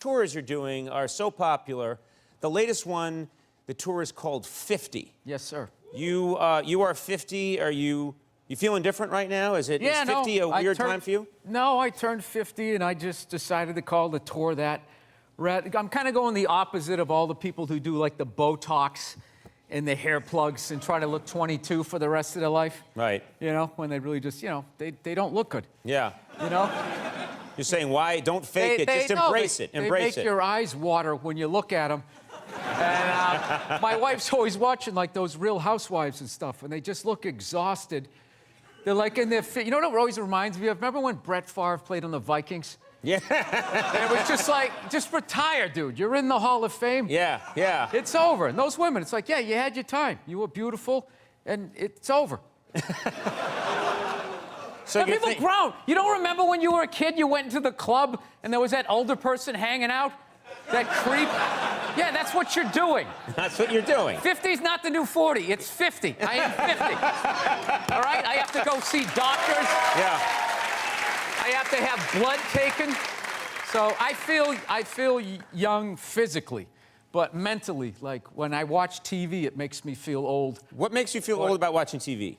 tours you're doing are so popular. The latest one, the tour is called 50. Yes, sir. You are 50. Are you feeling different right now? Is 50 a weird time for you? No, I turned 50 and I just decided to call the tour that. I'm kind of going the opposite of all the people who do like the Botox and the hair plugs and try to look 22 for the rest of their life. Right. You know, when they really just, they don't look good. Yeah. You know? You're saying why? Don't fake it. Just embrace it. Embrace it. They make your eyes water when you look at them. And my wife's always watching like those Real Housewives and stuff, and they just look exhausted. They're like in their fit. You know what it always reminds me of? Remember when Brett Favre played on the Vikings? Yeah. And it was just like, just retire, dude. You're in the Hall of Fame. Yeah, yeah. It's over. And those women, it's like, yeah, you had your time. You were beautiful, and it's over. So people grown. You don't remember when you were a kid, you went into the club, and there was that older person hanging out? That creep? Yeah, that's what you're doing. That's what you're doing. 50's not the new 40. It's 50. I am 50. All right? I have to go see doctors. Yeah. I have to have blood taken. So I feel young physically, but mentally, like when I watch TV, it makes me feel old. What makes you feel old about watching TV?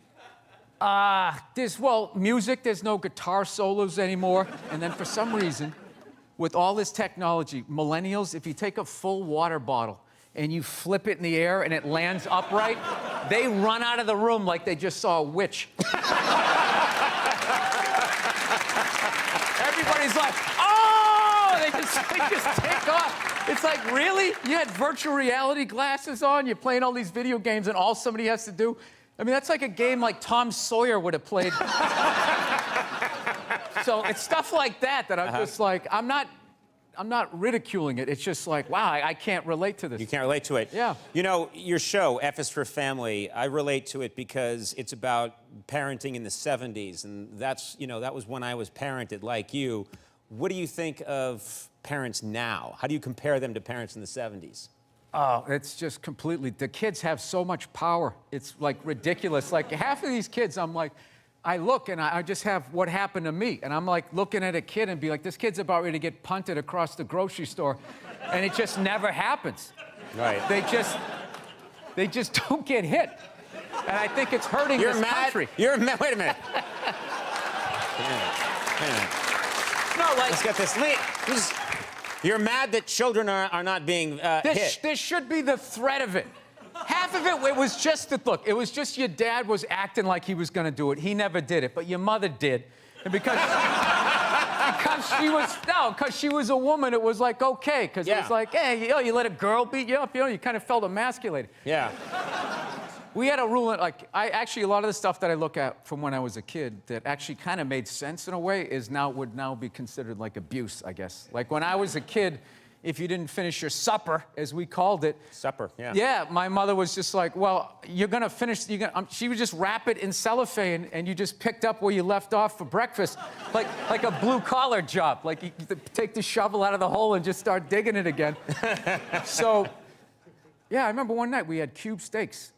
There's music. There's no guitar solos anymore. And then for some reason, with all this technology, millennials, if you take a full water bottle and you flip it in the air and it lands upright, they run out of the room like they just saw a witch. Everybody's like, oh! They just take off. It's like, really? You had virtual reality glasses on, you're playing all these video games, and all somebody has to do? I mean, that's like a game like Tom Sawyer would have played. So it's stuff like that I'm just like, I'm not ridiculing it. It's just like, wow, I can't relate to this. You can't relate to it. Yeah. You know, your show, F is for Family, I relate to it because it's about parenting in the 70s, and that's, that was when I was parented like you. What do you think of parents now? How do you compare them to parents in the 70s? Oh, it's just completely, the kids have so much power. It's like ridiculous. Like half of these kids, I'm like, I look and I just have what happened to me. And I'm like looking at a kid and be like, this kid's about ready to get punted across the grocery store. And it just never happens. Right. They just don't get hit. And I think it's hurting this country. You're mad. Wait a minute. No, like. Let's get this. You're mad that children are not being hit. This should be the threat of it. Half of it was just it was just your dad was acting like he was going to do it. He never did it, but your mother did. And because she was a woman, it was like, okay. Because it was like, hey, you let a girl beat you up, you kind of felt emasculated. Yeah. We had a rule, like, a lot of the stuff that I look at from when I was a kid that actually kind of made sense in a way would now be considered like abuse, I guess. Like when I was a kid, if you didn't finish your supper, as we called it. Supper, yeah. Yeah, my mother was just like, well, you're gonna finish, she would just wrap it in cellophane and you just picked up where you left off for breakfast. Like a blue collar job. Like you take the shovel out of the hole and just start digging it again. So, yeah, I remember one night we had cube steaks,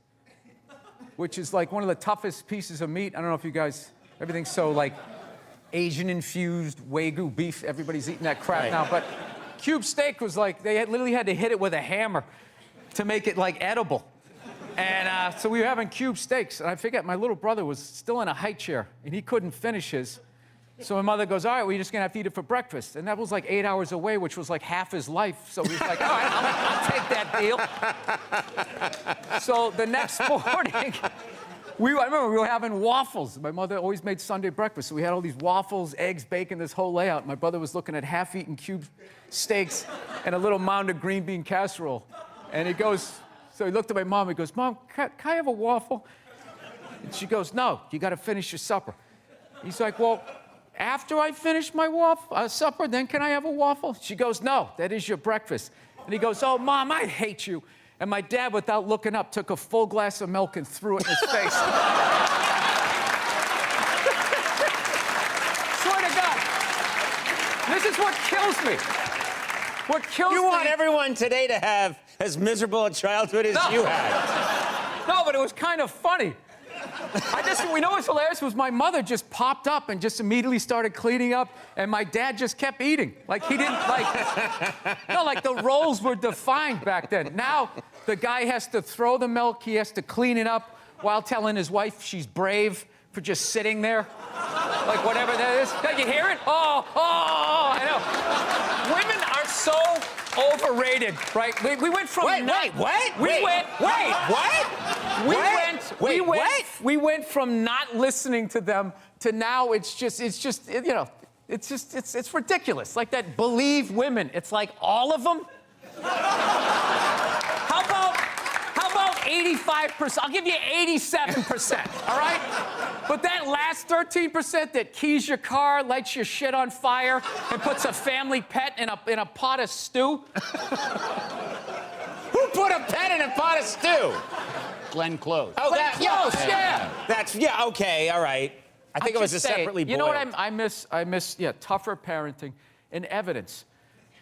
which is like one of the toughest pieces of meat. I don't know if you guys, everything's so like Asian-infused Wagyu beef. Everybody's eating that crap now, but cube steak was like, they literally had to hit it with a hammer to make it like edible. And so we were having cube steaks, and I forget, my little brother was still in a high chair, and he couldn't finish his. So my mother goes, all right, well, you're just gonna have to eat it for breakfast. And that was like 8 hours away, which was like half his life. So he was like, all right, I'll take that deal. So the next morning, I remember we were having waffles. My mother always made Sunday breakfast, so we had all these waffles, eggs, bacon, this whole layout. My brother was looking at half-eaten cube steaks and a little mound of green bean casserole. And he goes, so he looked at my mom, he goes, Mom, can I have a waffle? And she goes, no, you gotta finish your supper. He's like, well, after I finish my supper, then can I have a waffle? She goes, no, that is your breakfast. And he goes, oh, Mom, I hate you. And my dad, without looking up, took a full glass of milk and threw it in his face. Swear to God. This is what kills me. What kills me. You want everyone today to have as miserable a childhood as you had. No, but it was kind of funny. We know what's hilarious was my mother just popped up and just immediately started cleaning up, and my dad just kept eating. Like, he didn't, like... No, like, the roles were defined back then. Now, the guy has to throw the milk, he has to clean it up while telling his wife she's brave for just sitting there. Like, whatever that is. Did you hear it? Oh, I know. Women are so overrated, right? We went from... We went from not listening to them to now it's ridiculous. Like that believe women. It's like all of them. How about 85%? I'll give you 87%, all right? But that last 13% that keys your car, lights your shit on fire, and puts a family pet in a pot of stew. Who put a pet in a pot of stew? Glenn Close. Oh, Glenn Close, yeah. That's, yeah, okay, all right. I think it was a separately boiled. You know what I miss, tougher parenting and evidence.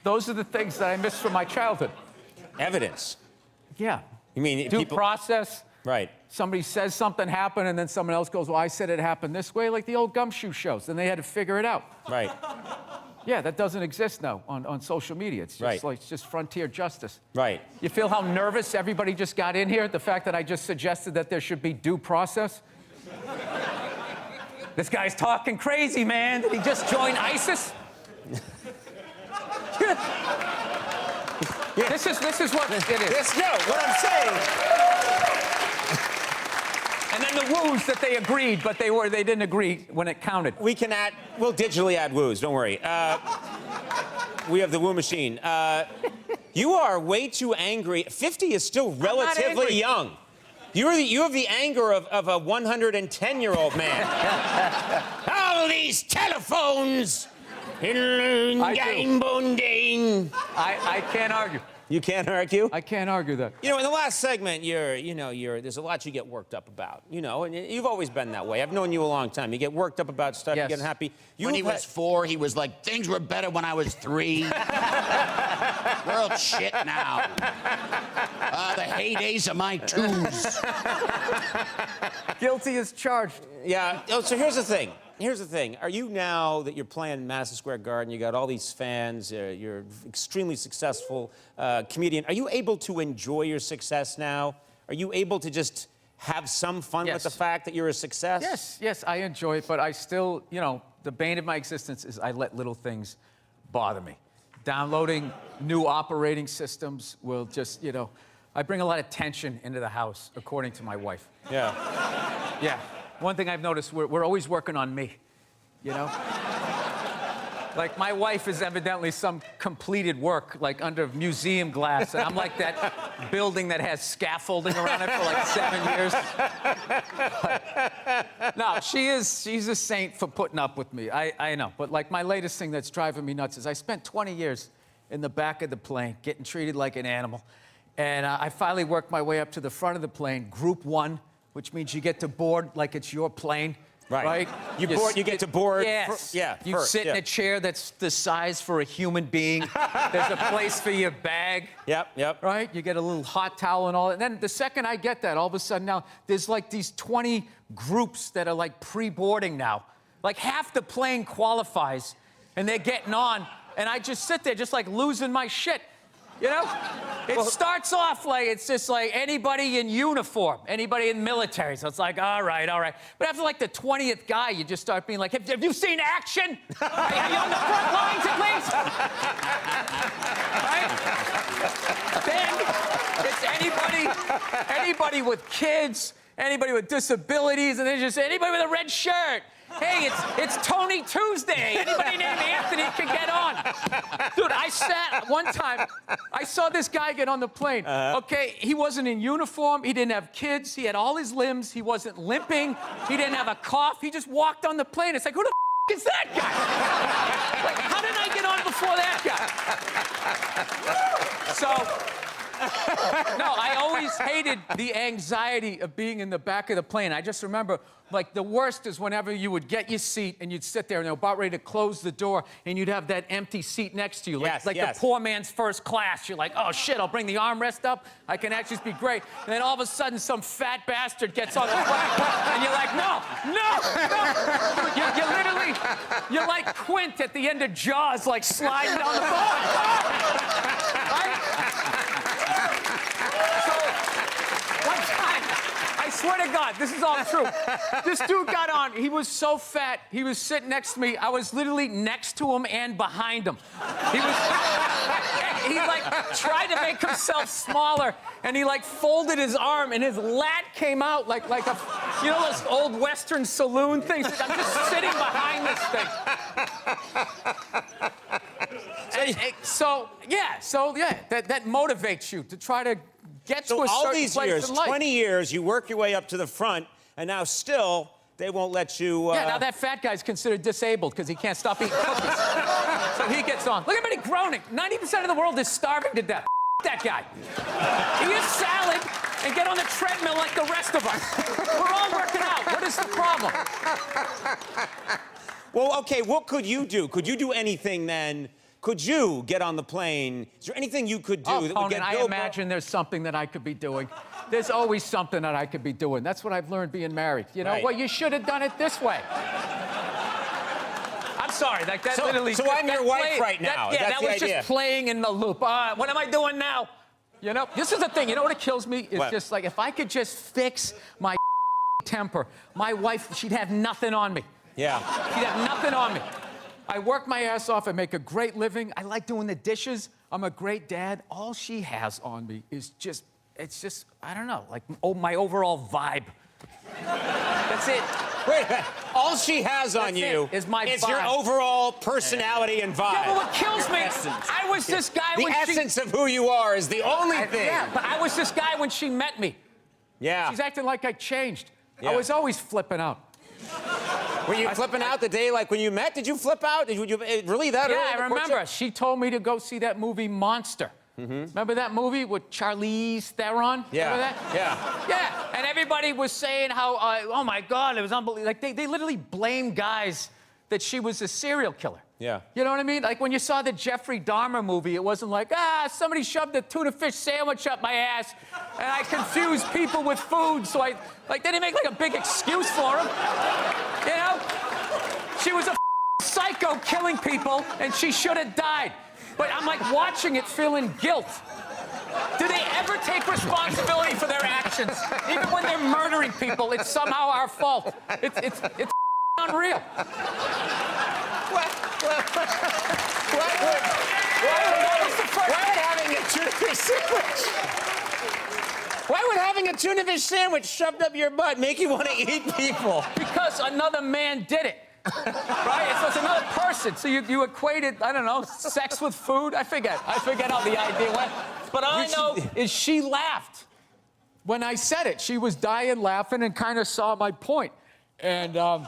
Those are the things that I miss from my childhood. Evidence? Yeah. You mean Due people... process. Right. Somebody says something happened, and then someone else goes, well, I said it happened this way, like the old gumshoe shows. Then they had to figure it out. Right. Yeah, that doesn't exist now on social media. It's just like, it's just frontier justice. Right. You feel how nervous everybody just got in here? The fact that I just suggested that there should be due process? This guy's talking crazy, man. Did he just join ISIS? Yeah. This is what it is. No, what I'm saying... And then the woos that they agreed, but they didn't agree when it counted. We'll digitally add woos, don't worry. We have the woo machine. You are way too angry. 50 is still relatively young. You have the anger of a 110-year-old man. All these telephones! I can't argue. You can't argue? I can't argue that. You know, in the last segment, there's a lot you get worked up about, and you've always been that way. I've known you a long time. You get worked up about stuff, you get happy. When he was 4, he was like, things were better when I was 3. World shit now. The heydays of my 2s. Guilty as charged. Yeah, so here's the thing. Are you, now that you're playing Madison Square Garden, you got all these fans, you're extremely successful comedian, are you able to enjoy your success now? Are you able to just have some fun with the fact that you're a success? Yes, I enjoy it, but I still, the bane of my existence is I let little things bother me. Downloading new operating systems will just, I bring a lot of tension into the house, according to my wife. Yeah. Yeah. One thing I've noticed, we're always working on me, Like, my wife is evidently some completed work, like, under museum glass, and I'm like that building that has scaffolding around it for, like, 7 years. But, no, she's a saint for putting up with me, I know. But, like, my latest thing that's driving me nuts is I spent 20 years in the back of the plane, getting treated like an animal, and I finally worked my way up to the front of the plane, Group 1, which means you get to board like it's your plane, right? You get to board. Yes. You sit in a chair that's the size for a human being. There's a place for your bag. Yep. Right? You get a little hot towel and all that. And then the second I get that, all of a sudden now, there's like these 20 groups that are like pre-boarding now. Like half the plane qualifies, and they're getting on, and I just sit there just like losing my shit. It starts off like, it's just like anybody in uniform, anybody in military. So it's like, all right. But after like the 20th guy, you just start being like, have you seen action? Are you on the front lines at least? Right? Then it's anybody with kids, anybody with disabilities, and then just anybody with a red shirt. Hey, it's Tony Tuesday. Anybody named Anthony can get on. Dude, one time, I saw this guy get on the plane. Okay, he wasn't in uniform. He didn't have kids. He had all his limbs. He wasn't limping. He didn't have a cough. He just walked on the plane. It's like, who the is that guy? Like, how did I get on before that guy? So, No, I always hated the anxiety of being in the back of the plane. I just remember, like, the worst is whenever you would get your seat and you'd sit there and they're about ready to close the door and you'd have that empty seat next to you. Like, Yes. the poor man's first class. You're like, oh, shit, I'll bring the armrest up. I can actually be great. And then all of a sudden, some fat bastard gets on the plane and you're like, no. You're literally, you're like Quint at the end of Jaws, like sliding down the bar. I swear to God, this is all true. This dude got on. He was so fat. He was sitting next to me. I was literally next to him and behind him. He like tried to make himself smaller, and he like folded his arm, and his lat came out like a, you know, those old Western saloon things. I'm just sitting behind this thing. So yeah, that motivates you to try to get to a certain all these place years, in life. 20 years, you work your way up to the front, and now still they won't let you. Yeah, now that fat guy's considered disabled because he can't stop eating cookies. So he gets on. Look at him groaning. 90% of the world is starving to death. That guy. Eat a salad and get on the treadmill like the rest of us. We're all working out. What is the problem? Well, okay, what could you do? Could you do anything then? Could you get on the plane? Is there anything you could do that would get I imagine there's something that I could be doing. There's always something that I could be doing. That's what I've learned being married. You know, Right. well, you should have done it this way. I'm sorry, like that literally. So I'm your wife right now. That That's the was idea. just playing in the loop. What am I doing now? You know, this is the thing. You know what kills me? It's What? just like if I could just fix my temper, my wife, she'd have nothing on me. Yeah. She'd have nothing on me. I work my ass off. I make a great living. I like doing the dishes. I'm a great dad. All she has on me is just, it's just, I don't know, like my overall vibe. That's it. Wait a minute. All she has on That's you it, is my is your vibe. overall personality and vibe. Yeah, but what kills me, I was this guy The when essence of who you are is the only thing. Yeah, but I was this guy when she met me. Yeah. She's acting like I changed. Yeah. I was always flipping out. Were you flipping out the day like when you met? Did you flip out? Did you really that early? Yeah, in the I remember. courtship? She told me to go see that movie Monster. Remember that movie with Charlize Theron? Yeah. Remember that? Yeah. Yeah, and everybody was saying how, oh my God, it was unbelievable. Like, they literally blamed guys that she was a serial killer. Yeah. You know what I mean? Like, when you saw the Jeffrey Dahmer movie, it wasn't like, somebody shoved a tuna fish sandwich up my ass, and I confused people with food, so they didn't make, like, a big excuse for him. You know? She was a psycho killing people, and she should have died. But I'm, like, watching it feeling guilt. Do they ever take responsibility for their actions? Even when they're murdering people, it's somehow our fault. It's unreal. Why would having a tuna fish sandwich shoved up your butt make you want to eat people? Because another man did it. Right? So it's another person. So you equated, I don't know, sex with food? I forget how the idea went. But all I know is she laughed. When I said it, she was dying laughing and kind of saw my point. And I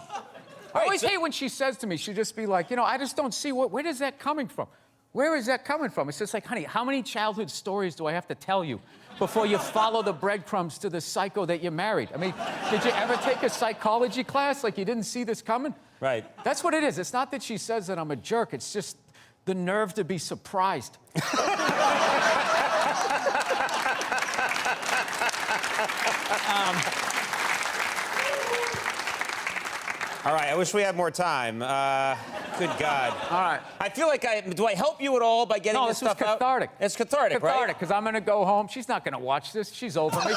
always hate when she says to me, she'll just be like, you know, I just don't see where is that coming from? Where is that coming from? It's just like, honey, how many childhood stories do I have to tell you before you follow the breadcrumbs to the psycho that you married? I mean, did you ever take a psychology class like you didn't see this coming? Right. That's what it is. It's not that she says that I'm a jerk. It's just the nerve to be surprised. All right, I wish we had more time. Good God. All right. I feel like do I help you at all by getting No, this this was stuff out? cathartic. It's cathartic, right? Cathartic, because I'm going to go home. She's not going to watch this. She's over me.